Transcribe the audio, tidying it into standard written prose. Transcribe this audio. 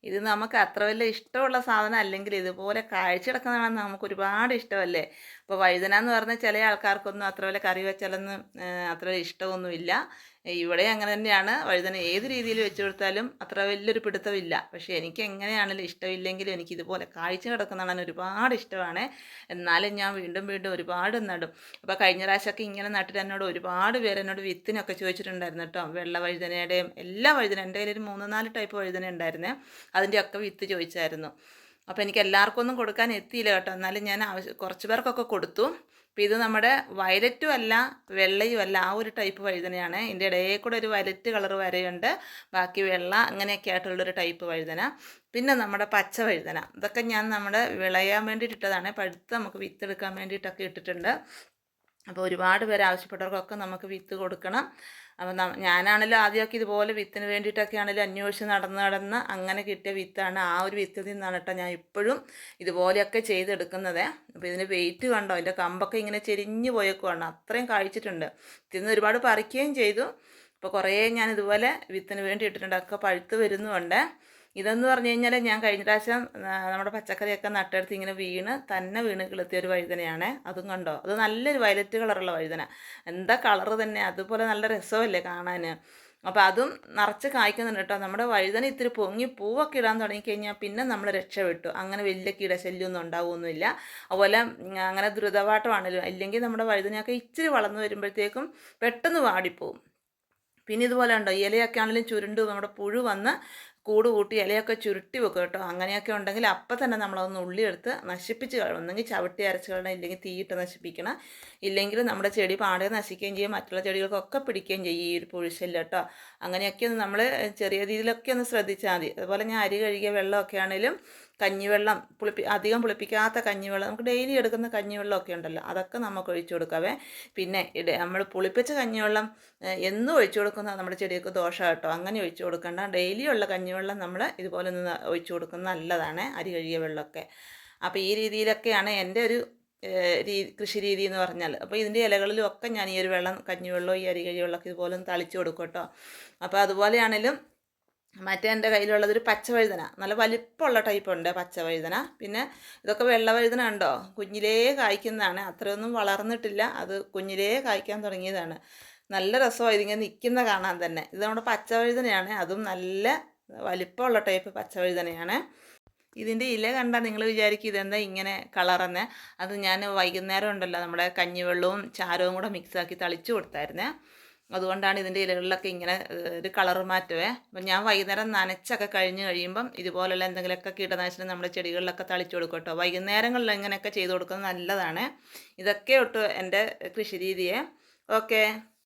ഇത് നമുക്ക് അത്ര വലിയ ഇഷ്ടമുള്ള സാധനം അല്ലെങ്കിൽ ഇതുപോലെ കാഴ്ച കിടക്കുന്നതാണ് നമുക്ക് ഒരുപാട് ഇഷ്ടമല്ലേ. ഇപ്പോൾ വഴുതന എന്ന് പറഞ്ഞാൽ ചില ആൾക്കാർക്കൊന്നും അത്ര വലിയ കറി വെച്ചാലൊന്നും അത്ര ഇഷ്ടമൊന്നുമില്ല. ഇവിടെ അങ്ങനെ തന്നെയാണ്. വഴുതന ഏത് രീതിയിൽ വെച്ച് കൊടുത്താലും അത്ര വലിയൊരു പിടുത്തമില്ല. പക്ഷേ എനിക്ക് എങ്ങനെയാണെങ്കിലും ഇഷ്ടമില്ലെങ്കിലും എനിക്ക് ഇതുപോലെ കാഴ്ച കിടക്കുന്നതാണ് ഒരുപാട് ഇഷ്ടമാണ്. എന്നാലും ഞാൻ വീണ്ടും വീണ്ടും ഒരുപാട് നടും. അപ്പോൾ കഴിഞ്ഞ പ്രാവശ്യമൊക്കെ ഇങ്ങനെ നട്ടിട്ട് എന്നോട് ഒരുപാട് പേര് എന്നോട് വിത്തിനൊക്കെ ചോദിച്ചിട്ടുണ്ടായിരുന്നു കേട്ടോ. വെള്ള വഴുതനയുടെയും എല്ലാ വഴുതന എൻ്റെ കയ്യിൽ ഒരു 3-4 ടൈപ്പ് വഴുതന ഉണ്ടായിരുന്നേ. അതിൻ്റെയൊക്കെ വിത്ത് ചോദിച്ചായിരുന്നു. അപ്പോൾ എനിക്ക് എല്ലാവർക്കും ഒന്നും കൊടുക്കാൻ എത്തിയില്ല കേട്ടോ. എന്നാലും ഞാൻ കുറച്ച് പേർക്കൊക്കെ കൊടുത്തു. അപ്പോൾ ഇത് നമ്മുടെ വയലറ്റും അല്ല വെള്ളയും അല്ല, ആ ഒരു ടൈപ്പ് വഴുതനയാണ്. ഇതിൻ്റെ ഇടയിൽ കൂടെ ഒരു വയലറ്റ് കളർ വരെയുണ്ട്, ബാക്കി വെള്ള അങ്ങനെയൊക്കെ ആയിട്ടുള്ളൊരു ടൈപ്പ് വഴുതന. പിന്നെ നമ്മുടെ പച്ച വഴുതന, ഇതൊക്കെ ഞാൻ നമ്മുടെ വിളയാൻ വേണ്ടിയിട്ട് ഇട്ടതാണ്. പഴുത്ത് നമുക്ക് വിത്തെടുക്കാൻ വേണ്ടിയിട്ടൊക്കെ ഇട്ടിട്ടുണ്ട്. അപ്പോൾ ഒരുപാട് പേര് ആവശ്യപ്പെട്ടവർക്കൊക്കെ നമുക്ക് വിത്ത് കൊടുക്കണം. അപ്പോൾ ഞാനാണെങ്കിലും ആദ്യമൊക്കെ ഇതുപോലെ വിത്തിന് വേണ്ടിയിട്ടൊക്കെ ആണെങ്കിലും അന്വേഷിച്ച് നടന്ന് അങ്ങനെ കിട്ടിയ വിത്താണ്. ആ ഒരു വിത്തിൽ നിന്നാണ് കേട്ടോ ഞാൻ ഇപ്പോഴും ഇതുപോലെയൊക്കെ ചെയ്തെടുക്കുന്നത്. അപ്പോൾ ഇതിന് വെയിറ്റ് കണ്ടോ, അതിൻ്റെ കമ്പൊക്കെ ഇങ്ങനെ ചെരിഞ്ഞ് പോയേക്കുവാണ്, അത്രയും കഴിച്ചിട്ടുണ്ട്. ഇതിന്ന് ഒരുപാട് പറിക്കുകയും ചെയ്തു. അപ്പോൾ കുറേ ഞാൻ ഇതുപോലെ വിത്തിന് വേണ്ടി ഇട്ടിട്ടുണ്ട്, ഒക്കെ പഴുത്ത് വരുന്നുമുണ്ട്. ഇതെന്ന് പറഞ്ഞു കഴിഞ്ഞാൽ ഞാൻ കഴിഞ്ഞ പ്രാവശ്യം നമ്മുടെ പച്ചക്കറിയൊക്കെ നട്ടെടുത്ത് ഇങ്ങനെ വീണ് കിളുത്തിയ ഒരു വഴുതനയാണ്. അതും കണ്ടോ, അത് നല്ലൊരു വയലറ്റ് കളറുള്ള വഴുതന. എന്താ കളറ് തന്നെ, അതുപോലെ നല്ല രസമല്ലേ കാണാൻ. അപ്പോൾ അതും നിറച്ച് കായ്ക്കുന്നുണ്ട് കേട്ടോ. നമ്മുടെ വഴുതന ഇത്തിരി പൊങ്ങി പൂവൊക്കെ ഇടാൻ തുടങ്ങിക്കഴിഞ്ഞാൽ പിന്നെ നമ്മൾ രക്ഷപ്പെട്ടു. അങ്ങനെ വലിയ കീടശല്യമൊന്നും ഉണ്ടാവുമൊന്നുമില്ല. അതുപോലെ അങ്ങനെ ദ്രുതപാഠമാണല്ലോ, അല്ലെങ്കിൽ നമ്മുടെ വഴുതനയൊക്കെ ഇച്ചിരി വളർന്നു വരുമ്പോഴത്തേക്കും പെട്ടെന്ന് വാടിപ്പോവും. പിന്നെ ഇതുപോലെ ഉണ്ടോ, ഇലയൊക്കെ ആണെങ്കിലും ചുരുണ്ട് നമ്മുടെ പുഴു വന്ന് കൂട് കൂട്ടി ഇലയൊക്കെ ചുരുട്ടി വെക്കും കേട്ടോ. അങ്ങനെയൊക്കെ ഉണ്ടെങ്കിൽ അപ്പം തന്നെ നമ്മളതൊന്ന് ഉള്ളിയെടുത്ത് നശിപ്പിച്ച് കളയണം. ഒന്നെങ്കിൽ ചവിട്ടി അരച്ച് കളയണം, ഇല്ലെങ്കിൽ തീയിട്ട് നശിപ്പിക്കണം. ഇല്ലെങ്കിൽ നമ്മുടെ ചെടി പാടെ നശിക്കുകയും ചെയ്യും, മറ്റുള്ള ചെടികൾക്കൊക്കെ പിടിക്കുകയും ചെയ്യും ഈ ഒരു പുഴുശല്യം കേട്ടോ. അങ്ങനെയൊക്കെ ഒന്ന് നമ്മൾ ചെറിയ രീതിയിലൊക്കെ ഒന്ന് ശ്രദ്ധിച്ചാൽ മതി. അതുപോലെ ഞാൻ അരി കഴുകിയ വെള്ളമൊക്കെ ആണെങ്കിലും കഞ്ഞിവെള്ളം അധികം പുളിപ്പിക്കാത്ത കഞ്ഞിവെള്ളം, നമുക്ക് ഡെയിലി എടുക്കുന്ന കഞ്ഞിവെള്ളമൊക്കെ ഉണ്ടല്ലോ, അതൊക്കെ നമുക്ക് ഒഴിച്ചു കൊടുക്കാവേ. പിന്നെ നമ്മൾ പുളിപ്പിച്ച കഞ്ഞിവെള്ളം എന്നും ഒഴിച്ചു കൊടുക്കുന്നത് നമ്മുടെ ചെടികൾക്ക് ദോഷം കേട്ടോ. അങ്ങനെ ഒഴിച്ചു കൊടുക്കേണ്ട. ഡെയിലി ഉള്ള കഞ്ഞിവെള്ളം നമ്മൾ ഇതുപോലെ ഒന്ന് ഒഴിച്ചു കൊടുക്കുന്നത് നല്ലതാണ്, അരി കഴുകിയ വെള്ളമൊക്കെ. അപ്പോൾ ഈ രീതിയിലൊക്കെയാണ് എൻ്റെ ഒരു കൃഷി രീതി എന്ന് പറഞ്ഞാൽ. അപ്പോൾ ഇതിൻ്റെ ഇലകളിലും ഒക്കെ ഞാൻ ഈ ഒരു വെള്ളം, കഞ്ഞിവെള്ളവും ഈ അരി കഴുകിയ വെള്ളമൊക്കെ ഇതുപോലെ ഒന്ന് തളിച്ചു കൊടുക്കും കേട്ടോ. അപ്പോൾ അതുപോലെയാണെങ്കിലും മറ്റേ എൻ്റെ കയ്യിലുള്ളതൊരു പച്ചവഴുതന, നല്ല വലിപ്പമുള്ള ടൈപ്പ് ഉണ്ട് പച്ചവഴുതന. പിന്നെ ഇതൊക്കെ വെള്ളവഴുതന ഉണ്ടോ, കുഞ്ഞിലേ കായ്ക്കുന്നതാണ്, അത്രയൊന്നും വളർന്നിട്ടില്ല, അത് കുഞ്ഞിലേ കായ്ക്കാൻ തുടങ്ങിയതാണ്. നല്ല രസമാണ് ഇതിങ്ങനെ നിൽക്കുന്ന കാണാൻ തന്നെ. ഇത് നമ്മുടെ പച്ചവഴുതനയാണ്, അതും നല്ല വലിപ്പമുള്ള ടൈപ്പ് പച്ചവഴുതനയാണ്. ഇതിൻ്റെ ഇല കണ്ടാൽ നിങ്ങൾ വിചാരിക്കും ഇതെന്താ ഇങ്ങനെ കളറെന്ന്. അത് ഞാൻ വൈകുന്നേരം ഉണ്ടല്ലോ നമ്മുടെ കഞ്ഞിവെള്ളവും ചാരവും കൂടെ മിക്സാക്കി തളിച്ചു കൊടുത്തായിരുന്നേ. അതുകൊണ്ടാണ് ഇതിൻ്റെ ഇലകളിലൊക്കെ ഇങ്ങനെ ഒരു കളർ മാറ്റമേ. അപ്പം ഞാൻ വൈകുന്നേരം നനച്ചൊക്കെ കഴിഞ്ഞ് കഴിയുമ്പം ഇതുപോലുള്ള എന്തെങ്കിലുമൊക്കെ കീടനാശിനി നമ്മുടെ ചെടികളിലൊക്കെ തളിച്ചു കൊടുക്കും കേട്ടോ. വൈകുന്നേരങ്ങളിൽ ഇങ്ങനെയൊക്കെ ചെയ്ത് കൊടുക്കുന്നത് നല്ലതാണ്. ഇതൊക്കെ ഒട്ട് എൻ്റെ കൃഷി രീതിയെ. ഓക്കെ.